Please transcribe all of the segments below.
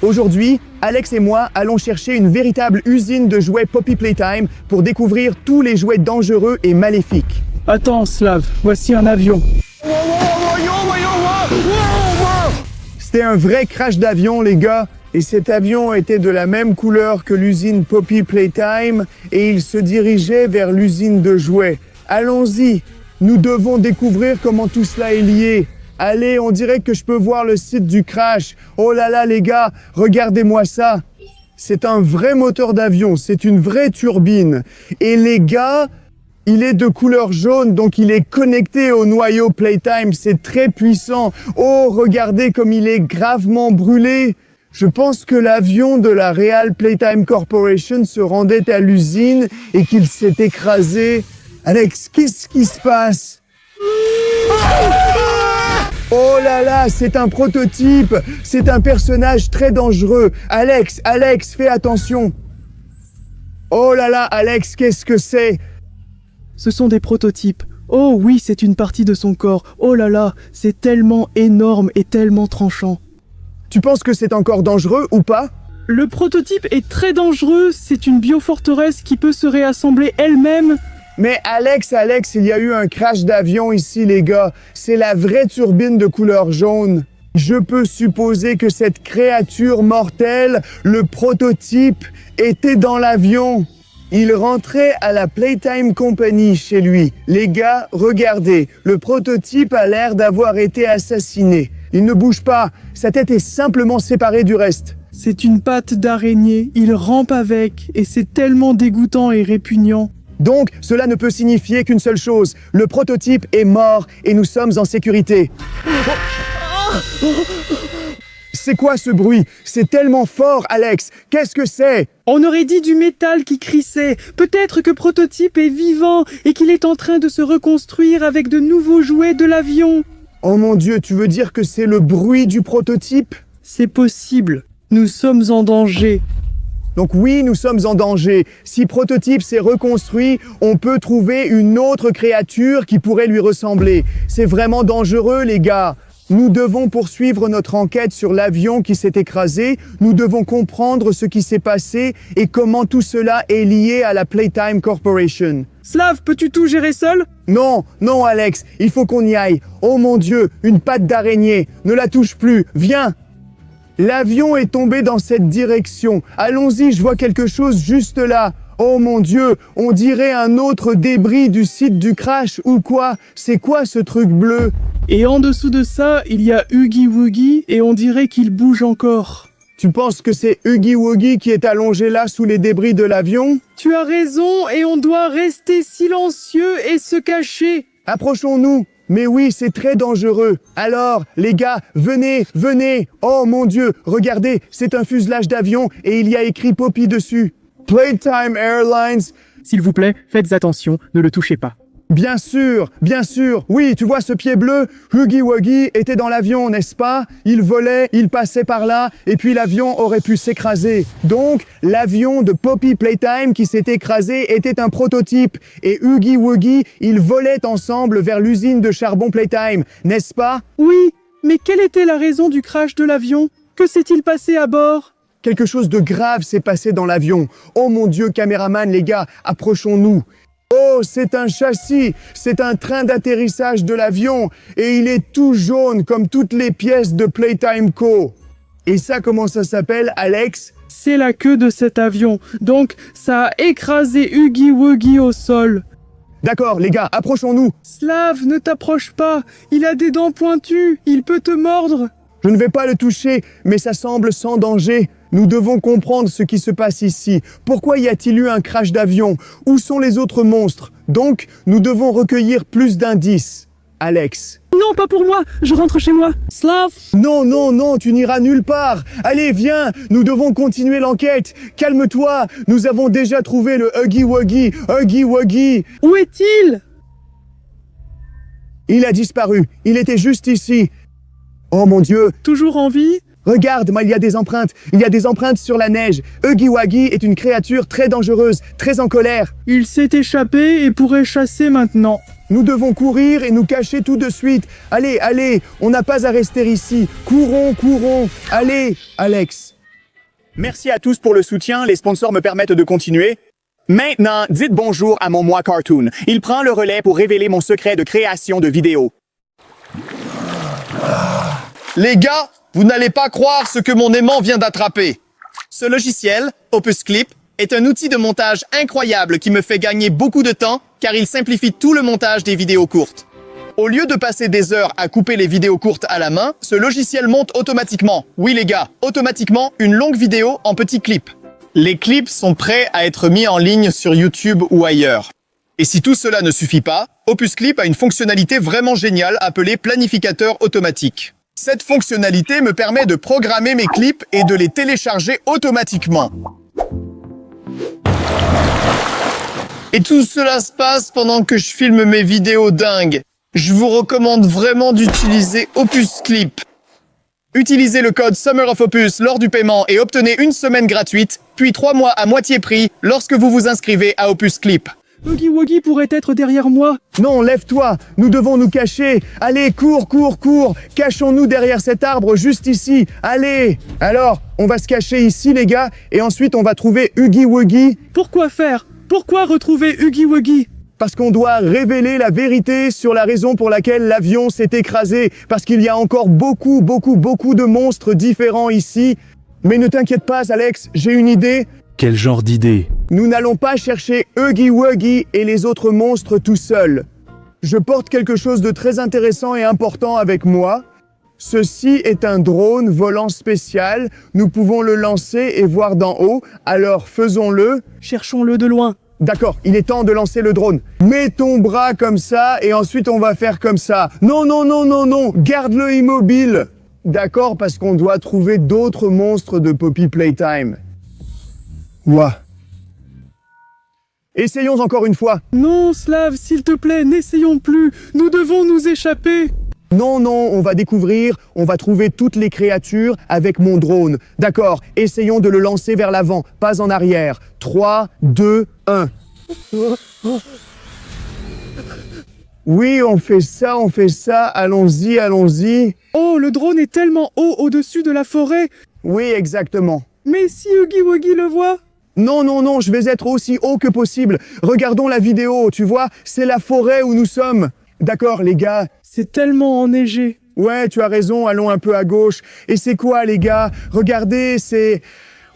Aujourd'hui, Alex et moi allons chercher une véritable usine de jouets Poppy Playtime pour découvrir tous les jouets dangereux et maléfiques. Attends, Slav, voici un avion. C'était un vrai crash d'avion, les gars. Et cet avion était de la même couleur que l'usine Poppy Playtime et il se dirigeait vers l'usine de jouets. Allons-y, nous devons découvrir comment tout cela est lié. Allez, on dirait que je peux voir le site du crash. Oh là là, les gars, regardez-moi ça. C'est un vrai moteur d'avion, c'est une vraie turbine. Et les gars, il est de couleur jaune, donc il est connecté au noyau Playtime. C'est très puissant. Oh, regardez comme il est gravement brûlé. Je pense que l'avion de la Real Playtime Corporation se rendait à l'usine et qu'il s'est écrasé. Alex, qu'est-ce qui se passe? Oh là là, c'est un prototype. C'est un personnage très dangereux. Alex, fais attention. Oh là là, Alex, qu'est-ce que c'est? Ce sont des prototypes. Oh oui, c'est une partie de son corps. Oh là là, c'est tellement énorme et tellement tranchant. Tu penses que c'est encore dangereux ou pas? Le prototype est très dangereux. C'est une bioforteresse qui peut se réassembler elle-même. Mais Alex, il y a eu un crash d'avion ici, les gars. C'est la vraie turbine de couleur jaune. Je peux supposer que cette créature mortelle, le prototype, était dans l'avion. Il rentrait à la Playtime Company chez lui. Les gars, regardez, le prototype a l'air d'avoir été assassiné. Il ne bouge pas, sa tête est simplement séparée du reste. C'est une patte d'araignée, il rampe avec, et c'est tellement dégoûtant et répugnant. Donc, cela ne peut signifier qu'une seule chose. Le prototype est mort et nous sommes en sécurité. C'est quoi ce bruit? C'est tellement fort, Alex. Qu'est-ce que c'est? On aurait dit du métal qui crissait. Peut-être que Prototype est vivant et qu'il est en train de se reconstruire avec de nouveaux jouets de l'avion. Oh mon Dieu, tu veux dire que c'est le bruit du prototype? C'est possible. Nous sommes en danger. Donc oui, nous sommes en danger. Si Prototype s'est reconstruit, on peut trouver une autre créature qui pourrait lui ressembler. C'est vraiment dangereux, les gars. Nous devons poursuivre notre enquête sur l'avion qui s'est écrasé. Nous devons comprendre ce qui s'est passé et comment tout cela est lié à la Playtime Corporation. Slav, peux-tu tout gérer seul? Non, Alex, il faut qu'on y aille. Oh mon Dieu, une patte d'araignée. Ne la touche plus. Viens. L'avion est tombé dans cette direction. Allons-y, je vois quelque chose juste là. Oh mon Dieu, on dirait un autre débris du site du crash ou quoi? C'est quoi ce truc bleu? Et en dessous de ça, il y a Huggy Wuggy et on dirait qu'il bouge encore. Tu penses que c'est Huggy Wuggy qui est allongé là sous les débris de l'avion? Tu as raison et on doit rester silencieux et se cacher. Approchons-nous. Mais oui, c'est très dangereux. Alors, les gars, venez. Oh mon Dieu, regardez, c'est un fuselage d'avion et il y a écrit Poppy dessus. Playtime Airlines. S'il vous plaît, faites attention, ne le touchez pas. Bien sûr. Oui, tu vois ce pied bleu? Huggy Wuggy était dans l'avion, n'est-ce pas? Il volait, il passait par là, et puis l'avion aurait pu s'écraser. Donc, l'avion de Poppy Playtime qui s'est écrasé était un prototype. Et Huggy Wuggy, ils volaient ensemble vers l'usine de charbon Playtime, n'est-ce pas? Oui, mais quelle était la raison du crash de l'avion? Que s'est-il passé à bord? Quelque chose de grave s'est passé dans l'avion. Oh mon Dieu, caméraman, les gars, approchons-nous. Oh, c'est un châssis, c'est un train d'atterrissage de l'avion et il est tout jaune comme toutes les pièces de Playtime Co. Et ça, comment ça s'appelle, Alex? C'est la queue de cet avion, donc ça a écrasé Huggy Wuggy au sol. D'accord, les gars, approchons-nous. Slav, ne t'approche pas, il a des dents pointues, il peut te mordre. Je ne vais pas le toucher, mais ça semble sans danger. Nous devons comprendre ce qui se passe ici. Pourquoi y a-t-il eu un crash d'avion? Où sont les autres monstres? Donc, nous devons recueillir plus d'indices. Alex. Non, pas pour moi, je rentre chez moi. Slav. Non, tu n'iras nulle part. Allez, viens, nous devons continuer l'enquête. Calme-toi, nous avons déjà trouvé le Huggy Wuggy. Où est-il? Il a disparu, il était juste ici. Oh mon Dieu. Toujours en vie? Regarde, il y a des empreintes sur la neige. Huggy Wuggy est une créature très dangereuse, très en colère. Il s'est échappé et pourrait chasser maintenant. Nous devons courir et nous cacher tout de suite. Allez, on n'a pas à rester ici. Courons. Allez, Alex. Merci à tous pour le soutien, les sponsors me permettent de continuer. Maintenant, dites bonjour à mon moi cartoon. Il prend le relais pour révéler mon secret de création de vidéos. Les gars, vous n'allez pas croire ce que mon aimant vient d'attraper. Ce logiciel, Opus Clip, est un outil de montage incroyable qui me fait gagner beaucoup de temps car il simplifie tout le montage des vidéos courtes. Au lieu de passer des heures à couper les vidéos courtes à la main, ce logiciel monte automatiquement. Oui les gars, automatiquement une longue vidéo en petits clips. Les clips sont prêts à être mis en ligne sur YouTube ou ailleurs. Et si tout cela ne suffit pas, Opus Clip a une fonctionnalité vraiment géniale appelée planificateur automatique. Cette fonctionnalité me permet de programmer mes clips et de les télécharger automatiquement. Et tout cela se passe pendant que je filme mes vidéos dingues. Je vous recommande vraiment d'utiliser Opus Clip. Utilisez le code Summer of Opus lors du paiement et obtenez une semaine gratuite, puis 3 mois à moitié prix lorsque vous vous inscrivez à Opus Clip. Huggy Wuggy pourrait être derrière moi. Non, lève-toi, nous devons nous cacher. Allez, cours, cours, cours. Cachons-nous derrière cet arbre juste ici. Allez. Alors, on va se cacher ici les gars, et ensuite on va trouver Huggy Wuggy. Pourquoi faire? Pourquoi retrouver Huggy Wuggy? Parce qu'on doit révéler la vérité sur la raison pour laquelle l'avion s'est écrasé. Parce qu'il y a encore beaucoup de monstres différents ici. Mais ne t'inquiète pas, Alex, j'ai une idée. Quel genre d'idée? Nous n'allons pas chercher Huggy Wuggy et les autres monstres tout seuls. Je porte quelque chose de très intéressant et important avec moi. Ceci est un drone volant spécial. Nous pouvons le lancer et voir d'en haut. Alors faisons-le. Cherchons-le de loin. D'accord, il est temps de lancer le drone. Mets ton bras comme ça et ensuite on va faire comme ça. Non, non, non, non, non, garde-le immobile. D'accord, parce qu'on doit trouver d'autres monstres de Poppy Playtime. Ouah. Essayons encore une fois. Non, Slav, s'il te plaît, n'essayons plus. Nous devons nous échapper. Non, non, on va découvrir, on va trouver toutes les créatures avec mon drone. D'accord, essayons de le lancer vers l'avant, pas en arrière. 3, 2, 1. Oui, on fait ça, allons-y, allons-y. Oh, le drone est tellement haut au-dessus de la forêt. Oui, exactement. Mais si Huggy Wuggy le voit? Non, non, non, je vais être aussi haut que possible. Regardons la vidéo, tu vois, c'est la forêt où nous sommes. D'accord, les gars. C'est tellement enneigé. Ouais, tu as raison, allons un peu à gauche. Et c'est quoi, les gars? Regardez, c'est...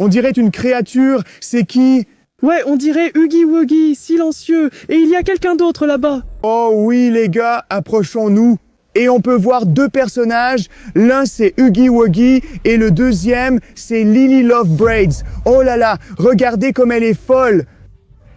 On dirait une créature, c'est qui? Ouais, on dirait Huggy Wuggy, silencieux. Et il y a quelqu'un d'autre là-bas. Oh oui, les gars, approchons-nous. Et on peut voir 2 personnages. L'un, c'est Huggy Wuggy et le deuxième, c'est Lily Love Braids. Oh là là, regardez comme elle est folle.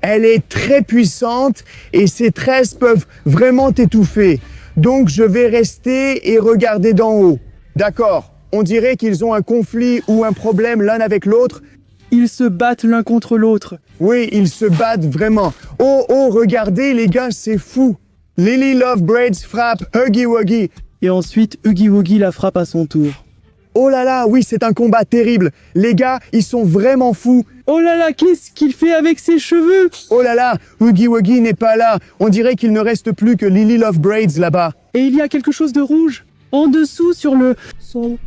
Elle est très puissante et ses tresses peuvent vraiment t'étouffer. Donc je vais rester et regarder d'en haut. D'accord, on dirait qu'ils ont un conflit ou un problème l'un avec l'autre. Ils se battent l'un contre l'autre. Oui, ils se battent vraiment. Oh, oh, regardez les gars, c'est fou. Lily Love Braids frappe Huggy Wuggy. Et ensuite, Huggy Wuggy la frappe à son tour. Oh là là, oui, c'est un combat terrible. Les gars, ils sont vraiment fous. Oh là là, qu'est-ce qu'il fait avec ses cheveux? Oh là là, Huggy Wuggy n'est pas là. On dirait qu'il ne reste plus que Lily Love Braids là-bas. Et il y a quelque chose de rouge en dessous sur le son.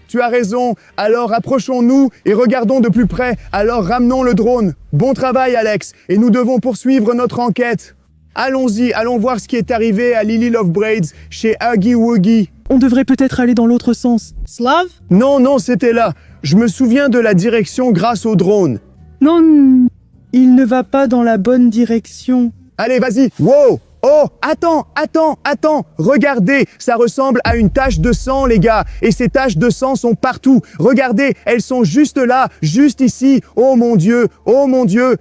Tu as raison. Alors approchons-nous et regardons de plus près. Alors ramenons le drone. Bon travail, Alex. Et nous devons poursuivre notre enquête. Allons-y, allons voir ce qui est arrivé à Lily Love Braids chez Huggy Wuggy. On devrait peut-être aller dans l'autre sens. Slav? Non, non, c'était là. Je me souviens de la direction grâce au drone. Non, il ne va pas dans la bonne direction. Allez, vas-y. Wow! Oh, attends. Regardez, ça ressemble à une tache de sang, les gars. Et ces taches de sang sont partout. Regardez, elles sont juste là, juste ici. Oh mon Dieu, oh mon Dieu.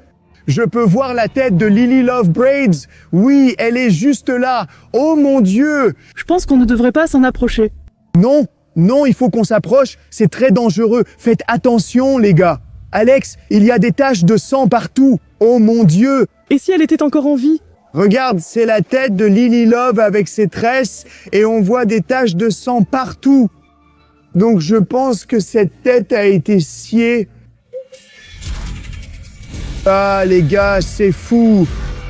Je peux voir la tête de Lily Love Braids. Oui, elle est juste là. Oh mon Dieu. Je pense qu'on ne devrait pas s'en approcher. Non, non, il faut qu'on s'approche. C'est très dangereux. Faites attention, les gars. Alex, il y a des taches de sang partout. Oh mon Dieu. Et si elle était encore en vie? Regarde, c'est la tête de Lily Love avec ses tresses et on voit des taches de sang partout. Donc je pense que cette tête a été sciée. Ah les gars, c'est fou.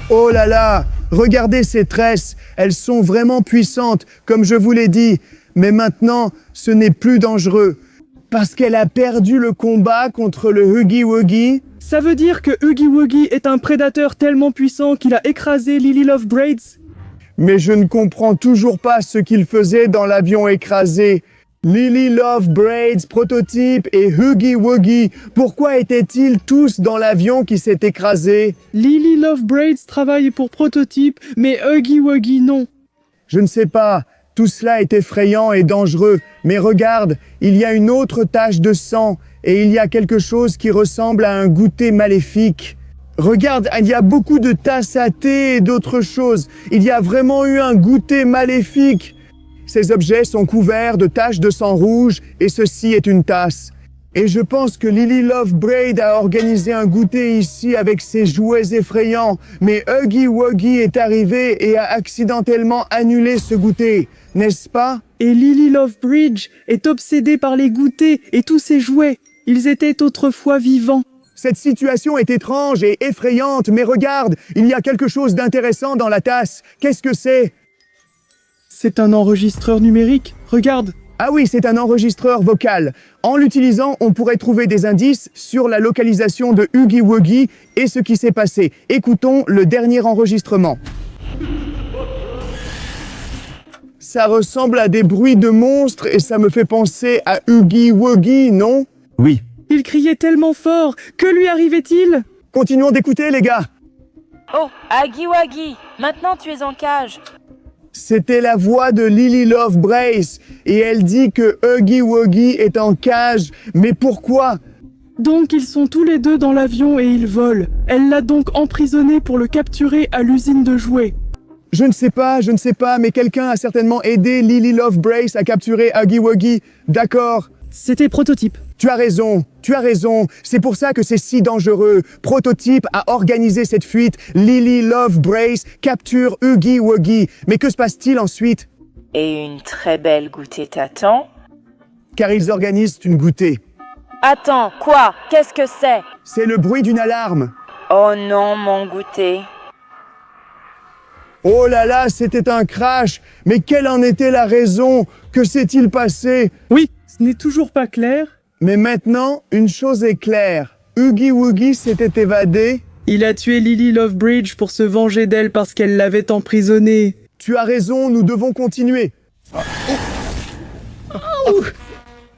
Oh là là, regardez ces tresses. Elles sont vraiment puissantes, comme je vous l'ai dit. Mais maintenant, ce n'est plus dangereux. Parce qu'elle a perdu le combat contre le Huggy Wuggy? Ça veut dire que Huggy Wuggy est un prédateur tellement puissant qu'il a écrasé Lily Love Braids? Mais je ne comprends toujours pas ce qu'il faisait dans l'avion écrasé. Lily Love Braids, Prototype et Huggy Wuggy, pourquoi étaient-ils tous dans l'avion qui s'est écrasé? Lily Love Braids travaille pour Prototype, mais Huggy Wuggy non. Je ne sais pas, tout cela est effrayant et dangereux, mais regarde, il y a une autre tache de sang, et il y a quelque chose qui ressemble à un goûter maléfique. Regarde, il y a beaucoup de tasses à thé et d'autres choses. Il y a vraiment eu un goûter maléfique. Ces objets sont couverts de taches de sang rouge et ceci est une tasse. Et je pense que Lily Love Braid a organisé un goûter ici avec ses jouets effrayants. Mais Huggy Wuggy est arrivé et a accidentellement annulé ce goûter, n'est-ce pas? Et Lily Love Bridge est obsédée par les goûters et tous ses jouets. Ils étaient autrefois vivants. Cette situation est étrange et effrayante, mais regarde, il y a quelque chose d'intéressant dans la tasse. Qu'est-ce que c'est? C'est un enregistreur numérique, regarde. Ah oui, c'est un enregistreur vocal. En l'utilisant, on pourrait trouver des indices sur la localisation de Huggy Wuggy et ce qui s'est passé. Écoutons le dernier enregistrement. Ça ressemble à des bruits de monstres et ça me fait penser à Huggy Wuggy, non? Oui. Il criait tellement fort. Que lui arrivait-il? Continuons d'écouter, les gars. Oh, Huggy Wuggy, maintenant tu es en cage. C'était la voix de Lily Love Brace et elle dit que Huggy Wuggy est en cage. Mais pourquoi? Donc ils sont tous les deux dans l'avion et ils volent. Elle l'a donc emprisonné pour le capturer à l'usine de jouets. Je ne sais pas, mais quelqu'un a certainement aidé Lily Love Brace à capturer Huggy Wuggy. D'accord. C'était Prototype. Tu as raison. C'est pour ça que c'est si dangereux. Prototype a organisé cette fuite. Lily Love Brace capture Huggy Wuggy. Mais que se passe-t-il ensuite? Et une très belle goûtée t'attend. Car ils organisent une goûtée. Attends, quoi? Qu'est-ce que c'est? C'est le bruit d'une alarme. Oh non, mon goûter. Oh là là, c'était un crash. Mais quelle en était la raison? Que s'est-il passé? Oui, ce n'est toujours pas clair. Mais maintenant, une chose est claire. Huggy Wuggy s'était évadé. Il a tué Lily Love Bridge pour se venger d'elle parce qu'elle l'avait emprisonnée. Tu as raison, nous devons continuer.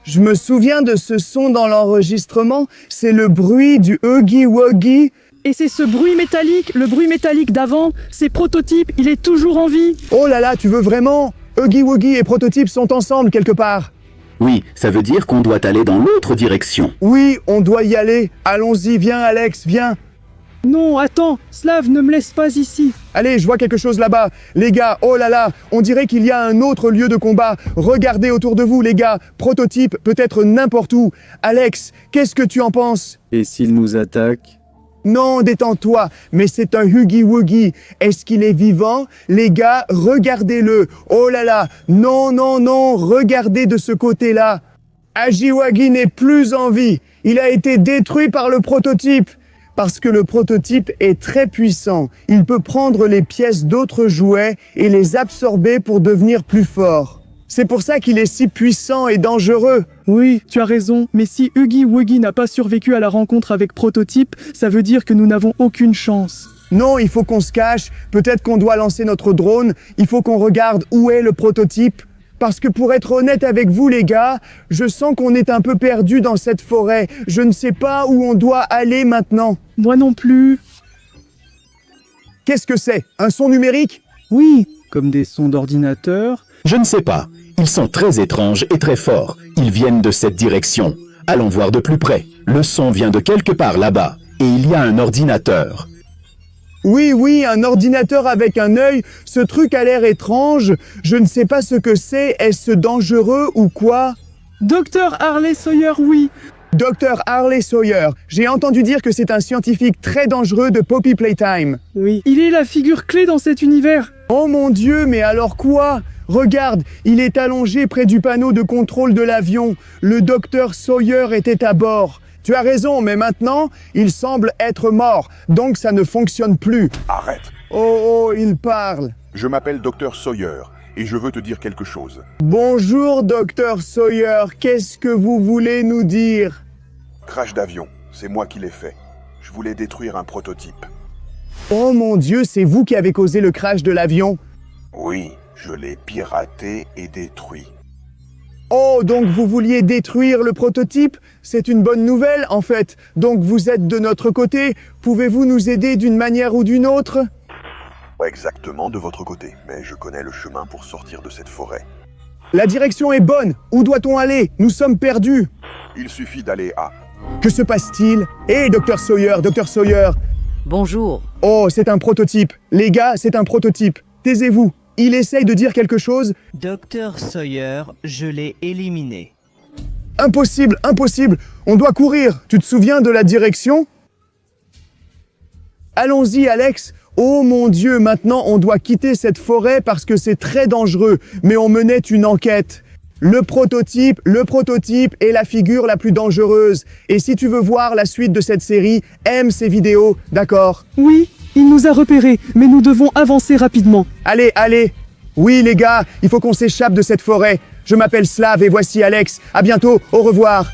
Je me souviens de ce son dans l'enregistrement. C'est le bruit du Huggy Wuggy. Et c'est ce bruit métallique, le bruit métallique d'avant, c'est Prototype, il est toujours en vie. Oh là là, tu veux vraiment? Huggy Wuggy et Prototype sont ensemble quelque part. Oui, ça veut dire qu'on doit aller dans l'autre direction. Oui, on doit y aller. Allons-y, viens Alex, viens. Non, attends, Slav, ne me laisse pas ici. Allez, je vois quelque chose là-bas. Les gars, oh là là, on dirait qu'il y a un autre lieu de combat. Regardez autour de vous, les gars. Prototype peut être n'importe où. Alex, qu'est-ce que tu en penses? Et s'il nous attaque? Non, détends-toi, mais c'est un Huggy Wuggy. Est-ce qu'il est vivant? Les gars, regardez-le. Oh là là, non, regardez de ce côté-là. Huggy Wuggy n'est plus en vie. Il a été détruit par le prototype. Parce que le prototype est très puissant. Il peut prendre les pièces d'autres jouets et les absorber pour devenir plus fort. C'est pour ça qu'il est si puissant et dangereux. Oui, tu as raison, mais si Huggy Wuggy n'a pas survécu à la rencontre avec Prototype, ça veut dire que nous n'avons aucune chance. Non, il faut qu'on se cache. Peut-être qu'on doit lancer notre drone. Il faut qu'on regarde où est le prototype. Parce que pour être honnête avec vous les gars, je sens qu'on est un peu perdu dans cette forêt. Je ne sais pas où on doit aller maintenant. Moi non plus. Qu'est-ce que c'est? Un son numérique? Oui, comme des sons d'ordinateur. Je ne sais pas. Ils sont très étranges et très forts. Ils viennent de cette direction. Allons voir de plus près. Le son vient de quelque part là-bas. Et il y a un ordinateur. Oui, un ordinateur avec un œil. Ce truc a l'air étrange. Je ne sais pas ce que c'est. Est-ce dangereux ou quoi? Dr Harley Sawyer, oui. Dr Harley Sawyer. J'ai entendu dire que c'est un scientifique très dangereux de Poppy Playtime. Oui. Il est la figure clé dans cet univers. Oh mon Dieu, mais alors quoi? Regarde, il est allongé près du panneau de contrôle de l'avion. Le docteur Sawyer était à bord. Tu as raison, mais maintenant, il semble être mort. Donc ça ne fonctionne plus. Arrête. Oh, il parle. Je m'appelle Dr Sawyer et je veux te dire quelque chose. Bonjour, docteur Sawyer. Qu'est-ce que vous voulez nous dire? Crash d'avion, c'est moi qui l'ai fait. Je voulais détruire un prototype. Oh mon Dieu, c'est vous qui avez causé le crash de l'avion? Oui, je l'ai piraté et détruit. Oh, donc vous vouliez détruire le prototype? C'est une bonne nouvelle, en fait. Donc vous êtes de notre côté. Pouvez-vous nous aider d'une manière ou d'une autre? Pas exactement de votre côté, mais je connais le chemin pour sortir de cette forêt. La direction est bonne. Où doit-on aller? Nous sommes perdus. Il suffit d'aller à... Que se passe-t-il? Hé, docteur Sawyer, docteur Sawyer. Bonjour. Oh, c'est un prototype. Les gars, c'est un prototype. Taisez-vous. Il essaye de dire quelque chose. Docteur Sawyer, je l'ai éliminé. Impossible, impossible. On doit courir. Tu te souviens de la direction? Allons-y, Alex. Oh mon Dieu, maintenant on doit quitter cette forêt parce que c'est très dangereux. Mais on menait une enquête. Le prototype est la figure la plus dangereuse. Et si tu veux voir la suite de cette série, aime ces vidéos, d'accord? Oui, il nous a repérés, mais nous devons avancer rapidement. Allez, allez. Oui les gars, il faut qu'on s'échappe de cette forêt. Je m'appelle Slav et voici Alex. À bientôt, au revoir.